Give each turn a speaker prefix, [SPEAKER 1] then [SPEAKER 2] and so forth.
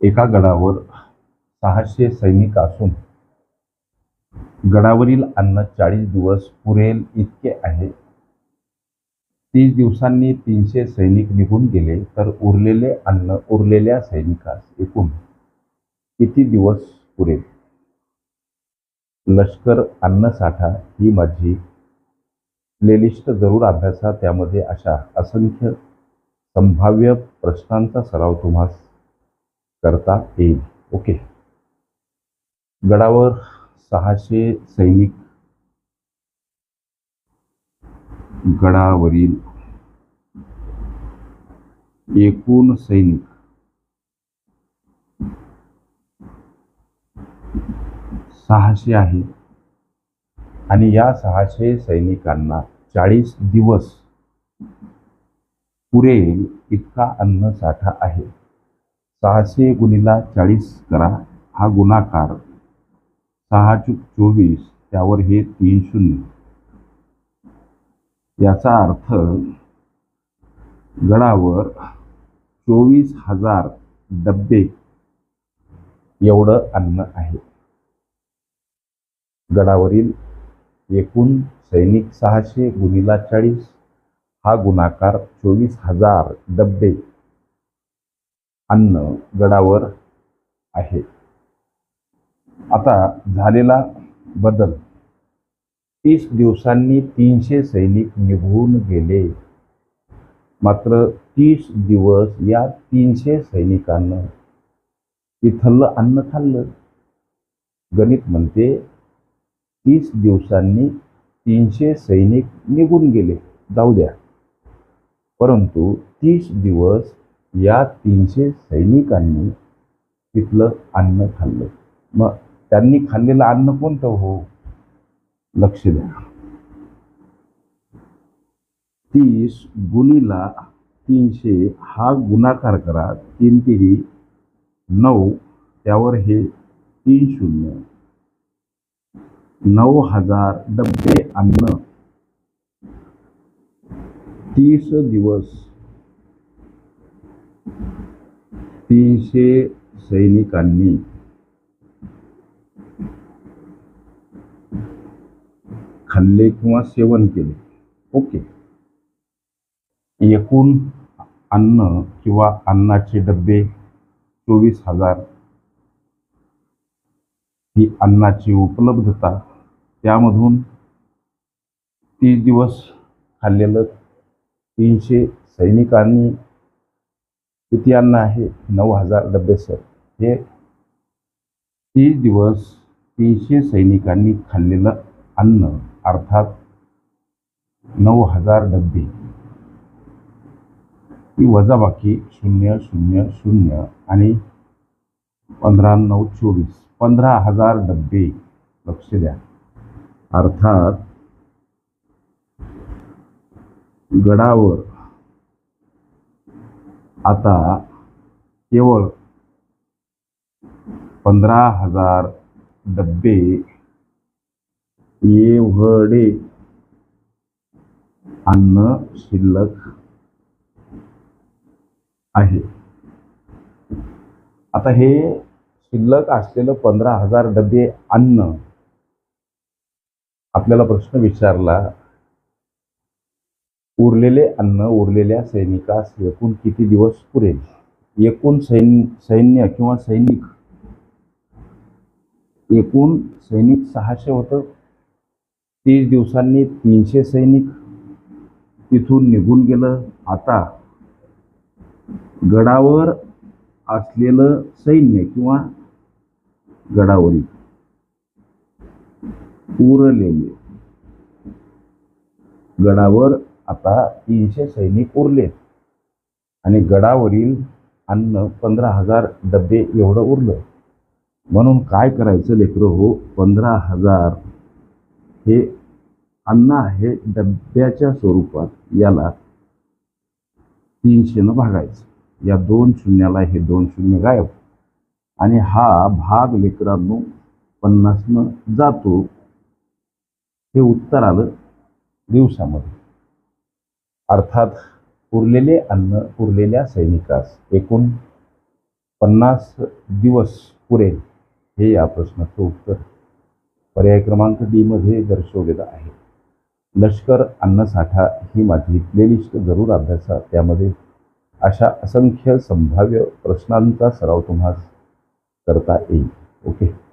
[SPEAKER 1] एका गडावर 600 सैनिक असून गडावरील अन्न 40 दिवस पुरेल इतके आहे. 30 दिवसांनी 300 सैनिक निघून गेले तर उरलेले अन्न उरलेल्या सैनिकास एकूण किती दिवस पुरेल? लष्कर अन्नसाठा ही माझी प्लेलिस्ट जरूर अभ्यासा. त्यामध्ये अशा असंख्य संभाव्य प्रश्नांचा सराव तुम्हास करता येईल. ओके. गडावर 600 सैनिक, गडावरील एकूण सैनिक 600 आहे आणि या 600 सैनिकांना 40 दिवस पुरेल इतका अन्नसाठा आहे. 600 गुणिला 40 करा, हा गुणाकार 6×24, त्यावर हे 3 शून्य. याचा अर्थ गडावर 24,000 डब्बे एवढं अन्न आहे. गडावरील एकूण सैनिक 600 गुणिला 40, हा गुणाकार 24,000 डब्बे अन्न गडावर आहे. आता झालेला बदल. 30 दिवसांनी 300 सैनिक निघून गेले, मात्र 30 दिवस या 300 सैनिकांना इथलं अन्न खाल्लं. गणित म्हणते 30 दिवसांनी 300 सैनिक निघून गेले, जाऊ द्या, परंतु 30 दिवस या 300 सैनिकांनी तिथलं अन्न खाल्लं. मग त्यांनी खाल्लेलं अन्न कोणतं हो? लक्ष द्या. 30 गुणिला 300 हा गुणाकार करा, 3 तिरी 9, त्यावर हे 3 शून्य. 9,000 डब्बे अन्न 30 दिवस 300 सैनिकांनी खाल्ले किंवा सेवन केले. ओके. एकूण अन्न किंवा अन्नाचे डब्बे 24,000, ही अन्नाची उपलब्धता. त्यामधून 30 दिवस खाल्लेलं 300 सैनिकांनी किती अन्न आहे? 9,000 डब्बे. सर, हे 30 दिवस 300 सैनिकांनी खाल्लेलं अन्न अर्थात 9,000 डब्बे, ही वजाबाकी 0 0 0 आणि 15 9 24, 15,000 डब्बे. लक्ष द्या. अर्थात गडावर आता केवळ 15,000 डब्बे एवढे अन्न शिल्लक आहे. आता हे शिल्लक असलेलं 15,000 डब्बे अन्न, आपल्याला प्रश्न विचारला, उरलेले अन्न उरलेल्या सैनिकास एकूण किती दिवस पुरेल? एकूण सैन्य किंवा सैनिक, एकूण सैनिक 600 होतं. 30 दिवसांनी 300 सैनिक तिथून निघून गेलं. आता गडावर असलेलं सैन्य किंवा गडावरील उरलेले, गडावर आता 300 सैनिक उरले आणि गडावरील अन्न 15,000 डब्बे एवढं उरलं. म्हणून काय करायचं लेकरं हो? 15,000 हे अन्न आहे डब्याच्या स्वरूपात, याला 300 न भागायचं. या 2 शून्याला हे 2 शून्य गायब आणि हा भाग लेकरांनो 50 न जातो. हे उत्तर आलं दिवसामध्ये. अर्थात उरलेले अन्न उरलेल्या सैनिकास एकूण 50 दिवस पुरेल, हे या प्रश्नाचं उत्तर पर्याय क्रमांक डी मध्ये दर्शवलेलं आहे. लष्कर अन्नसाठा ही माझी प्लेलिस्ट जरूर अभ्यासा. त्यामध्ये अशा असंख्य संभाव्य प्रश्नांचा सराव तुम्हाला करता येईल. ओके.